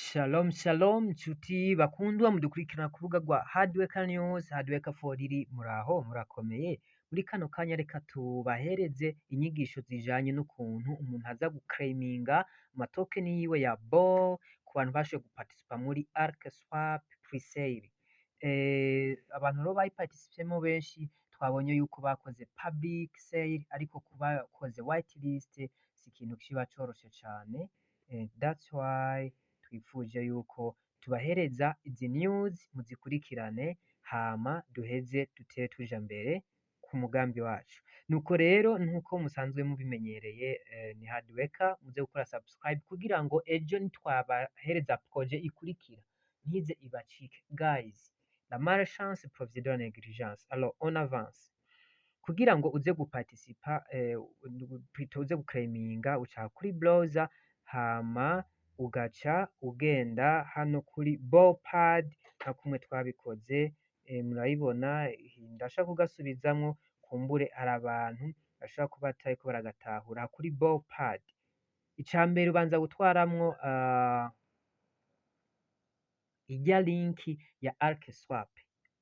Shalom shalom nshuti bakundwa mudukurikirana ku rubuga rwa Hardworker News, Hardworker for riri muraho murakomeye. Muri kano kanya reka tubahereze inyigisho zijanye n'ukuntu umuntu aza guclaiminga amatokeni yiwe ya BOW ku bantu bashoboye guparticipa muri Archerswap pre-sale. Abantu rero bayiparticipyemo benshi twabonye yuko bakoze public sale, ariko ku bakoze whitelist si ikintu kiba coroshe cane. That's why twifuje yuko tubahereza izi news muzikurikirane, hama duheze dutere tuja mbere ku mugambi wacu. Nuko rero nkuko musanzwe mubimenyereye, ni Hardworker, muze gukora subscribe kugira ngo ejo nitwabahereza projet ikurikira ntize ibacike. Guys, la malchance provient de la négligence. Alors on avance. Kugira ngo uze guparticipa, uze guclaiminga, uca kuri browser hama ugaca ugenda hano kuri bowpad nka kumwe twabikoze. Murayibona, ndashaka kugasubizamwo, kumbure hari abantu bashobora kuba batariko baragatahura. Kuri bowpad icambere ubanza gutwaramwo irya linki ya Archerswap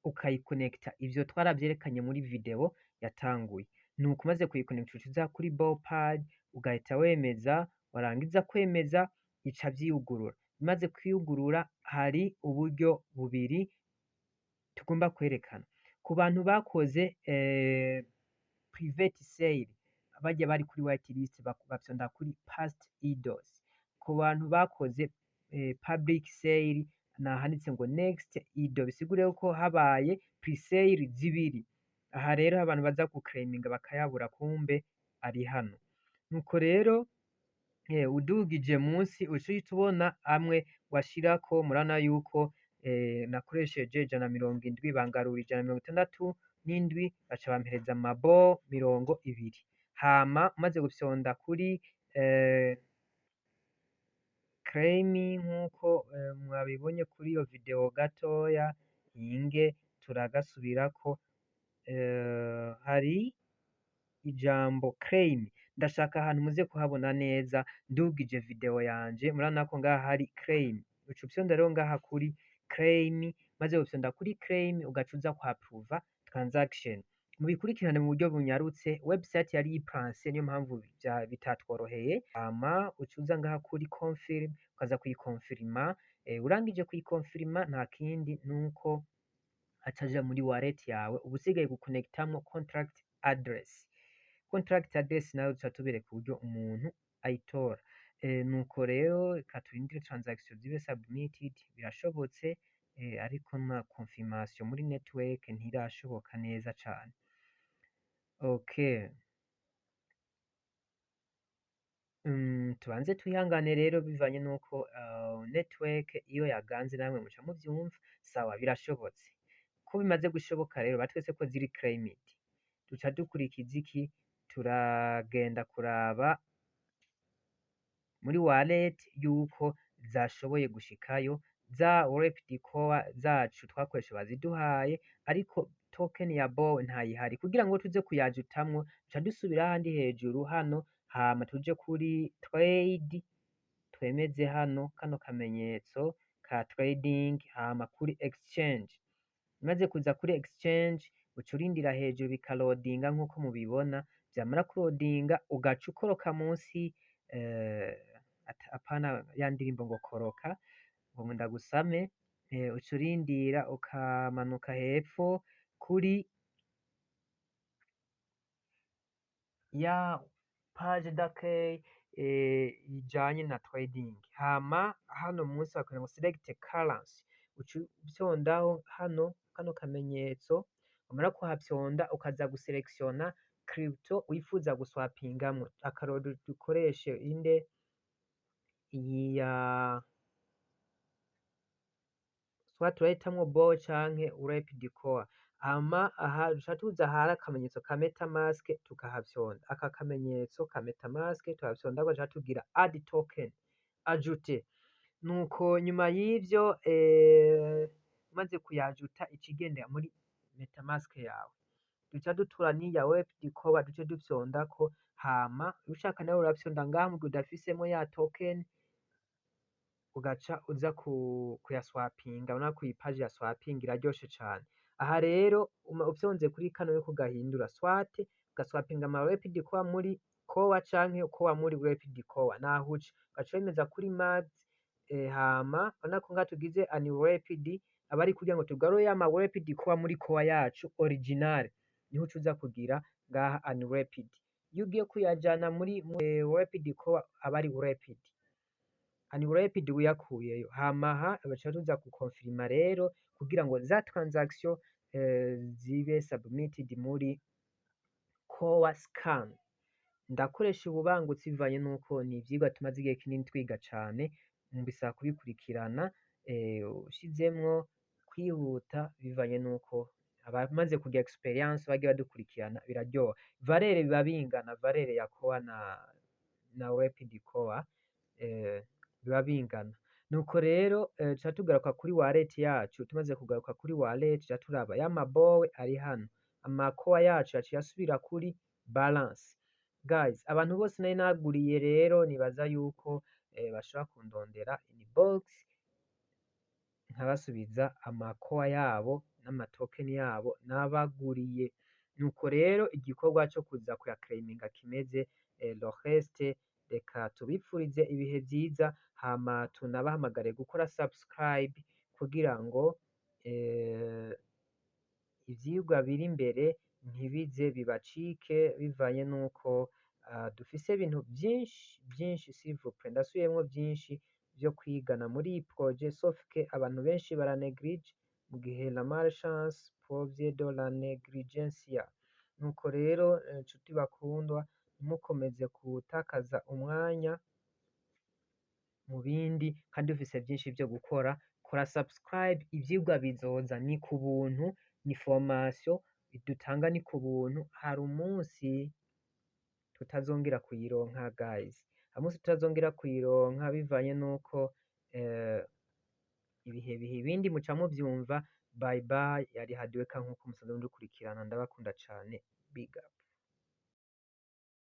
ukayikonekta. Ivyo twaravyerekanye muri video yatanguye. Nuko umaze kuyikonekta uca kuri bowpad ugahita wemeza, warangiza kwemeza ica vyiyugurura. Bimaze kwiyugurura hari uburyo bubiri tugomba kwerekana ku bantu bakoze private sale, barya bari kuri whitelist bafyonda kuri past IDOs. Ku bantu bakoze public sale nahanditse ngo next IDO, bisigure ko habaye pre-sale zibiri. Aha rero abantu baza guclaiminga bakayabura, kumbe ari hano. Nuko rero udugije munsi ucuhita ubona amwe washirako. Murabona yuko nakoresheje 170 bangarura 167, baca bampereza amabo 20. Hama maze gufyonda kuri claim nkuko mwabibonye kuri iyo video gatoya, inge turagasubirako. Hari ijambo claim, ndashaka ahantu muze kuhabona neza ndugije video yanje. Murabona ko ngaha hari claim, uca ufyonda rero ngaha kuri claim. Maze gufyonda kuri claim ugaca uza kwa approve transaction. Mubikurikirane mu buryo bunyarutse, website yari yipanse niyo mpamvu bitatworoheye. Hama uca uza ngaha kuri confirm ukaza kuyikonfirma. Urangije kuyikonfirma nta kindi nuko acaja muri wallet yawe. Uba usigaye guconnectamwo contract address. Contract address nayo tuca tubereka uburyo umuntu ayitora. Nuko rero reka turindire transaction zibe submitted. Birashobotse, ariko na confirmation muri network ntirashoboka neza cane. Okay. Tubanze twihangane rero bivanye nuko network iyo yaganze namwe muca muvyumva. Sawa, birashobotse. Ko bimaze gushoboka rero batwese ko ziri claimed, duca dukurikiza iki? Turagenda kuraba muri wallet yuko zashoboye gushikayo. Za Bikorwa zacu twakoresha baziduhaye, ariko token ya BOW ntayihari. Kugira ngo tuze kuyajutamwo duca dusubira handi hejuru hano, hama tuje kuri trade, twemeze hano kano kamenyetso ka trading, hama kuri exchange. Maze kuza kuri exchange uca urindira hejuru bikarodinga nkuko mubibona. Vyamara kurodinga ugaca ukoroka munsi, apana ya ndirimbo ngo koroka ngo ndagusame. Uca urindira ukamanuka hepfo kuri ya page d'accueil ijanye na trading. Hama hano munsi bakora ngo select currency, uca ufyondaho hano kano kamenyetso. Wamara kuhafyonda ukaza guselectiona crypto wifuza guswapingamwo. Akarodo dukoreshe inde, iyi ya swat urahitamwo BOW canke Bikorwa. Hama aha duca tuza hari akamenyetso ka metamask tukahafyonda. Aka kamenyetso ka metamask tuhafyonda gaca tugira add token, ajouter. Nuko nyuma y'ivyo maze kuyajuta icigendera muri metamask yawe, duca dutura n'iya Bikorwa duce dufyondako. Hama ushaka nawe urafyonda ngaha mu gihe udafisemo ya token ugaca uza kuyaswapinga, urabona ko iyi paji ya swaping iraryoshe cane. Aha rero ufyonze kuri kano yo kugahindura swate ugaswapinga ama rapid koa muri koa canke koa muri rapid koa, naho uca ugaca wemeza kuri max, hama urabona ko ngaha tugize unwrapped aba ari kugira ngo tugarure ya ma rapid koa muri koa yacu original, niho uca uza kugira ngaha unwrapped. Iyo ugiye kuyajana muri rapid koa aba ari wrapped, unwrapped uyakuyeyo. Hama aha baca tuza gukonfirima rero kugira ngo za transaction zibe submitted muri koa scan. Ndakoresha ububangutsi bivanye nuko ni ivyigwa tumaze igihe kinini twiga cane, bisaba kubikurikirana ushizemwo kwihuta bivanye nuko abamaze kugira experience bagiye badukurikirana biraryoha. Valere biba bingana, valere ya koa na rapid koa biba bingana. Nuko rero tuca tugaruka kuri wallet yacu, tumaze kugaruka kuri wallet tuca turaba ya ma BOW ari hano, ama koa yacu yaciye asubira kuri balance. Guys, abantu bose nari naguriye rero nibaza yuko bashobora kundondera inbox nkabasubiza ama koa yabo n'amatoken yabo nabaguriye. Nuko rero igikorwa co kuza kuyaclaiminga kimeze le reste, reka tubipfurize ibihe vyiza, hama tunabahamagare gukora subscribe kugira ngo ivyigwa biri imbere ntibize bibacike bivanye nuko dufise ibintu vyinshi s'il vous plaît, ndasubiyemwo vyinshi vyo kwigana muri iyi projet, sauf que abantu benshi baraneglige mu gihe la malchance provient de la négligence. Nuko rero nshuti bakundwa, ntimukomeze gutakaza umwanya mu bindi kandi dufise vyinshi vyo gukora. Kora subscribe, ivyigwa bizoza ni ku buntu, ni formation dutanga ni ku buntu. Hari umunsi tutazongera kuyironka guys, hari umunsi tutazongera kuyironka bivanye nuko ibihe ibindi muca muvyumva. Bye bye, yari hard worker nkuko musanzwe mudukurikirana, ndabakunda cane, big up.